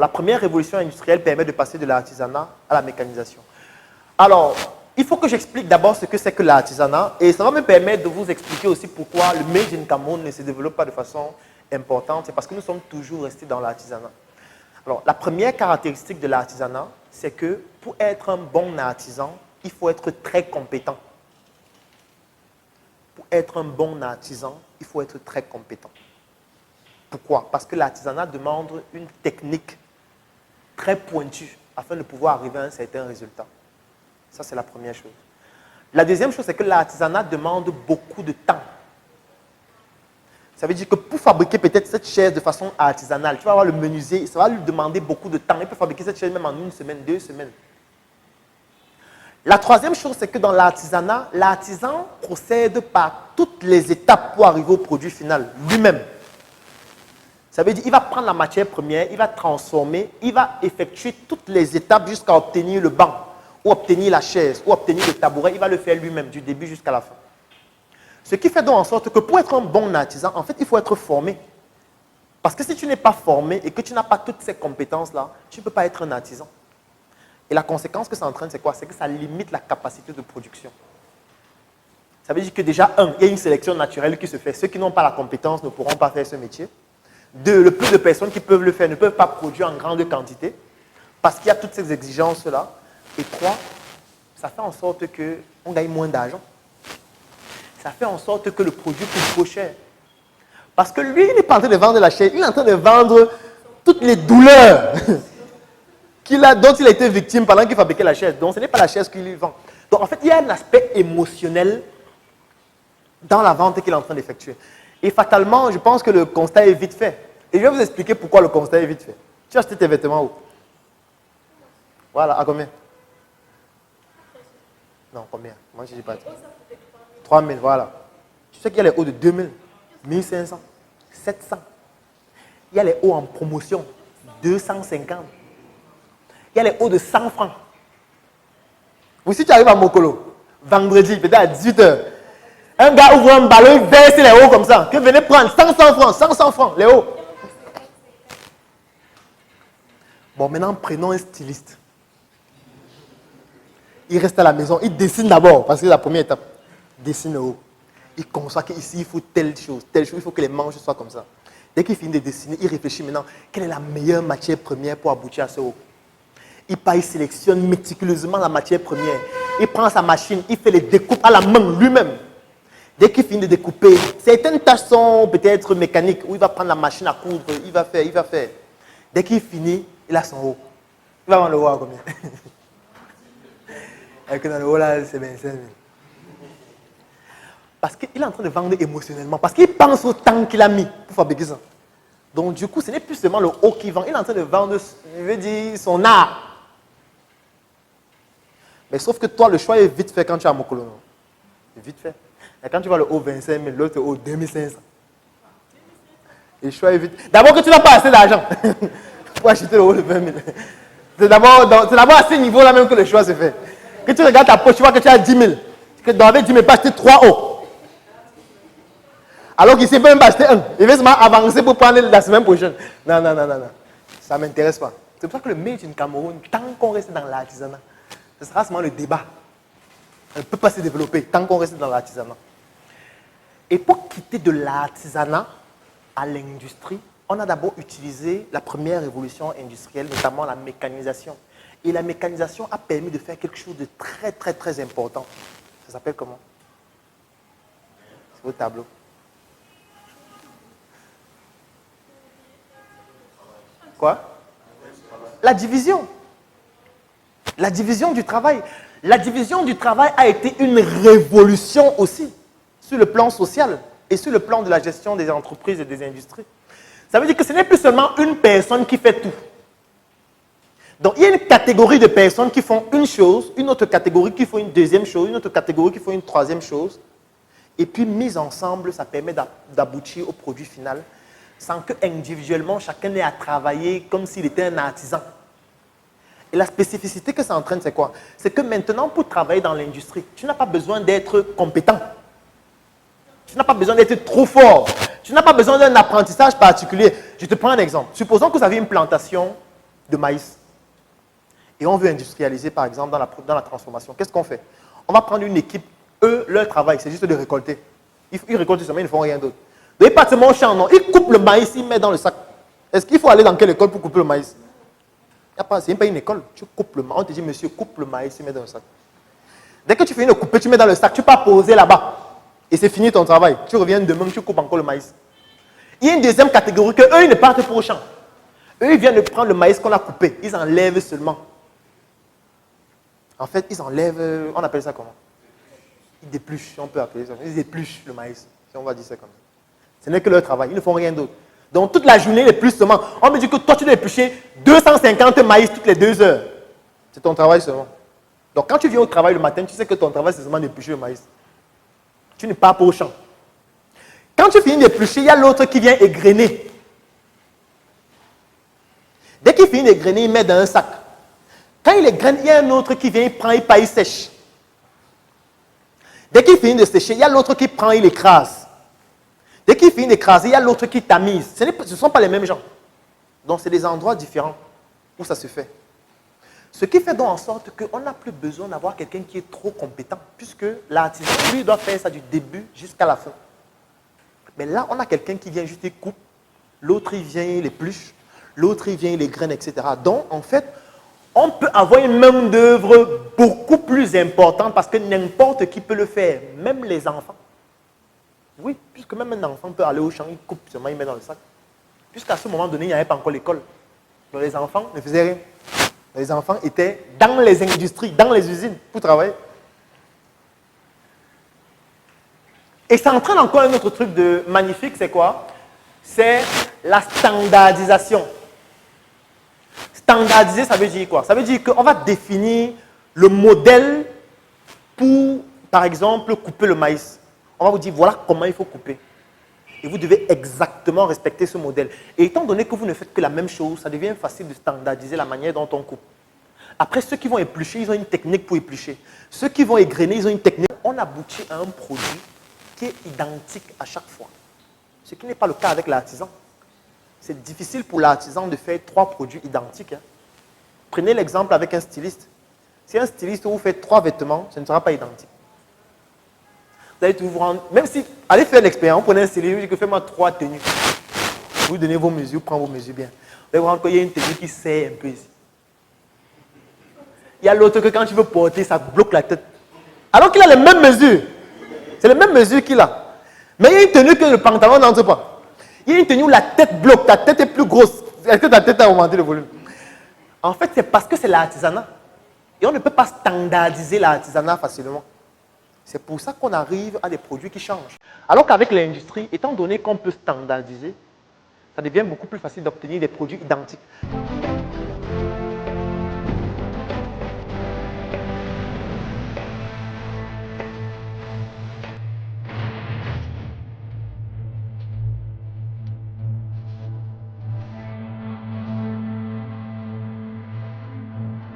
La première révolution industrielle permet de passer de l'artisanat à la mécanisation. Alors, il faut que j'explique d'abord ce que c'est que l'artisanat et ça va me permettre de vous expliquer aussi pourquoi le Made in Cameroun ne se développe pas de façon importante. C'est parce que nous sommes toujours restés dans l'artisanat. Alors, la première caractéristique de l'artisanat, c'est que pour être un bon artisan, il faut être très compétent. Pour être un bon artisan, il faut être très compétent. Pourquoi? Parce que l'artisanat demande une technique très pointue afin de pouvoir arriver à un certain résultat. Ça, c'est la première chose. La deuxième chose, c'est que l'artisanat demande beaucoup de temps. Ça veut dire que pour fabriquer peut-être cette chaise de façon artisanale, tu vas avoir le menuisier, ça va lui demander beaucoup de temps. Il peut fabriquer cette chaise même en 1 semaine, 2 semaines. La troisième chose, c'est que dans l'artisanat, l'artisan procède par toutes les étapes pour arriver au produit final, lui-même. Ça veut dire qu'il va prendre la matière première, il va transformer, il va effectuer toutes les étapes jusqu'à obtenir le banc, ou obtenir la chaise, ou obtenir le tabouret. Il va le faire lui-même, du début jusqu'à la fin. Ce qui fait donc en sorte que pour être un bon artisan, en fait, il faut être formé. Parce que si tu n'es pas formé et que tu n'as pas toutes ces compétences-là, tu ne peux pas être un artisan. Et la conséquence que ça entraîne, c'est quoi? C'est que ça limite la capacité de production. Ça veut dire que déjà, il y a une sélection naturelle qui se fait. Ceux qui n'ont pas la compétence ne pourront pas faire ce métier. 2, le plus de personnes qui peuvent le faire ne peuvent pas produire en grande quantité parce qu'il y a toutes ces exigences-là. Et 3, ça fait en sorte qu'on gagne moins d'argent. Ça fait en sorte que le produit coûte trop cher. Parce que lui, il n'est pas en train de vendre la chaise, il est en train de vendre toutes les douleurs dont il a été victime pendant qu'il fabriquait la chaise. Donc, ce n'est pas la chaise qu'il lui vend. Donc, en fait, il y a un aspect émotionnel dans la vente qu'il est en train d'effectuer. Et fatalement, je pense que le constat est vite fait. Et je vais vous expliquer pourquoi le constat est vite fait. Tu as acheté tes vêtements où? Voilà, à combien? Non, combien? Moi, je ne dis pas. 3 000, voilà. Tu sais qu'il y a les hauts de 2 000, 1 500, 700. Il y a les hauts en promotion, 250. Il y a les hauts de 100 francs. Ou si tu arrives à Mokolo, vendredi, peut-être à 18h, un gars ouvre un ballon, il verse les hauts comme ça. Que venez prendre 500 francs, les hauts. Bon, maintenant, prenons un styliste. Il reste à la maison, il dessine d'abord, parce que c'est la première étape. Il dessine le haut. Il conçoit qu'ici, il faut telle chose, il faut que les manches soient comme ça. Dès qu'il finit de dessiner, il réfléchit maintenant, quelle est la meilleure matière première pour aboutir à ce haut. Il sélectionne méticuleusement la matière première. Il prend sa machine, il fait les découpes à la main lui-même. Dès qu'il finit de découper, certaines tâches sont peut-être mécaniques, où il va prendre la machine à coudre, il va faire. Dès qu'il finit, il a son haut. Il va vendre le haut à combien? Et que dans le haut là, c'est 25 000. Parce qu'il est en train de vendre émotionnellement, parce qu'il pense au temps qu'il a mis pour fabriquer ça. Donc du coup, ce n'est plus seulement le haut qu'il vend, il est en train de vendre, je veux dire, son art. Mais sauf que toi, le choix est vite fait quand tu es à Mokolo. C'est vite fait. Et quand tu vois le haut 25 000, l'autre haut 2500. Et le choix est vite. D'abord que tu n'as pas assez d'argent pour acheter le haut de 20 000. C'est d'abord à ce niveau-là même que le choix se fait. Que tu regardes ta poche, tu vois que tu as 10 000. Que dans 10 000, pas acheter 3 hauts. Alors qu'ici, il ne peut même pas acheter un. Il veut seulement avancer pour prendre la semaine prochaine. Non. Ça ne m'intéresse pas. C'est pour ça que le Made in Cameroun, tant qu'on reste dans l'artisanat, ce sera seulement le débat. On ne peut pas se développer tant qu'on reste dans l'artisanat. Et pour quitter de l'artisanat à l'industrie, on a d'abord utilisé la première révolution industrielle, notamment la mécanisation. Et la mécanisation a permis de faire quelque chose de très, très, très important. Ça s'appelle comment? C'est au tableau. Quoi? La division. La division du travail. La division du travail a été une révolution aussi sur le plan social et sur le plan de la gestion des entreprises et des industries. Ça veut dire que ce n'est plus seulement une personne qui fait tout. Donc, il y a une catégorie de personnes qui font une chose, une autre catégorie qui font une deuxième chose, une autre catégorie qui font une troisième chose. Et puis, mis ensemble, ça permet d'aboutir au produit final sans que individuellement, chacun ait à travailler comme s'il était un artisan. Et la spécificité que ça entraîne, c'est quoi? C'est que maintenant, pour travailler dans l'industrie, tu n'as pas besoin d'être compétent. Tu n'as pas besoin d'être trop fort. Tu n'as pas besoin d'un apprentissage particulier. Je te prends un exemple. Supposons que vous avez une plantation de maïs. Et on veut industrialiser, par exemple, dans la transformation. Qu'est-ce qu'on fait? On va prendre une équipe, eux, leur travail, c'est juste de récolter. Ils récoltent seulement, ils ne font rien d'autre. Donc, ils partent seulement au champ, non. Ils coupent le maïs, ils mettent dans le sac. Est-ce qu'il faut aller dans quelle école pour couper le maïs? C'est même pas une école. Tu coupes le maïs. On te dit, monsieur, coupe le maïs, il met dans le sac. Dès que tu finis de couper, tu mets dans le sac, tu peux poser là-bas. Et c'est fini ton travail. Tu reviens demain, tu coupes encore le maïs. Il y a une deuxième catégorie que eux, ils ne partent pas au champ. Eux, ils viennent de prendre le maïs qu'on a coupé. Ils enlèvent seulement. En fait, ils enlèvent, on appelle ça comment? Ils dépluchent, on peut appeler ça. Ils épluchent le maïs, si on va dire ça comme ça. Ce n'est que leur travail, ils ne font rien d'autre. Donc, toute la journée, les plus seulement, on me dit que toi, tu dois éplucher 250 maïs toutes les 2 heures. C'est ton travail seulement. Donc, quand tu viens au travail le matin, tu sais que ton travail, c'est seulement d'éplucher le maïs. Tu ne pars pas au champ. Quand tu finis d'éplucher, il y a l'autre qui vient égrener. Dès qu'il finit d'égrener, il met dans un sac. Quand il égrène, il y a un autre qui vient, il prend, il paille, il sèche. Dès qu'il finit de sécher, il y a l'autre qui prend, il écrase. Dès qu'il finit d'écraser, il y a l'autre qui tamise. Ce ne sont pas les mêmes gens. Donc, c'est des endroits différents où ça se fait. Ce qui fait donc en sorte qu'on n'a plus besoin d'avoir quelqu'un qui est trop compétent, puisque l'artisan, lui, doit faire ça du début jusqu'à la fin. Mais là, on a quelqu'un qui vient juste, il coupe, l'autre, il vient, il épluche, l'autre, il vient, il égrène, etc. Donc, en fait, on peut avoir une main d'œuvre beaucoup plus importante parce que n'importe qui peut le faire, même les enfants. Oui, puisque même un enfant peut aller au champ, il coupe seulement, il met dans le sac. Puisqu'à ce moment donné, il n'y avait pas encore l'école. Donc les enfants ne faisaient rien. Les enfants étaient dans les industries, dans les usines pour travailler. Et ça entraîne encore un autre truc de magnifique, c'est quoi? C'est la standardisation. Standardiser, ça veut dire quoi? Ça veut dire qu'on va définir le modèle pour, par exemple, couper le maïs. On va vous dire, voilà comment il faut couper. Et vous devez exactement respecter ce modèle. Et étant donné que vous ne faites que la même chose, ça devient facile de standardiser la manière dont on coupe. Après, ceux qui vont éplucher, ils ont une technique pour éplucher. Ceux qui vont égrener, ils ont une technique. On aboutit à un produit qui est identique à chaque fois. Ce qui n'est pas le cas avec l'artisan. C'est difficile pour l'artisan de faire 3 produits identiques. Prenez l'exemple avec un styliste. Si un styliste vous fait 3 vêtements, ce ne sera pas identique. Vous allez vous rendre, même si, allez faire l'expérience, prenez un styliste, vous dites que faites-moi 3 tenues. Vous donnez vos mesures, prenez vos mesures bien. Vous allez vous rendre qu'il y a une tenue qui serre un peu ici. Il y a l'autre que quand tu veux porter, ça bloque la tête. Alors qu'il a les mêmes mesures. C'est les mêmes mesures qu'il a. Mais il y a une tenue que le pantalon n'entre pas. Il y a une tenue où la tête bloque, ta tête est plus grosse. Est-ce que ta tête a augmenté le volume? En fait, c'est parce que c'est l'artisanat. Et on ne peut pas standardiser l'artisanat facilement. C'est pour ça qu'on arrive à des produits qui changent. Alors qu'avec l'industrie, étant donné qu'on peut standardiser, ça devient beaucoup plus facile d'obtenir des produits identiques.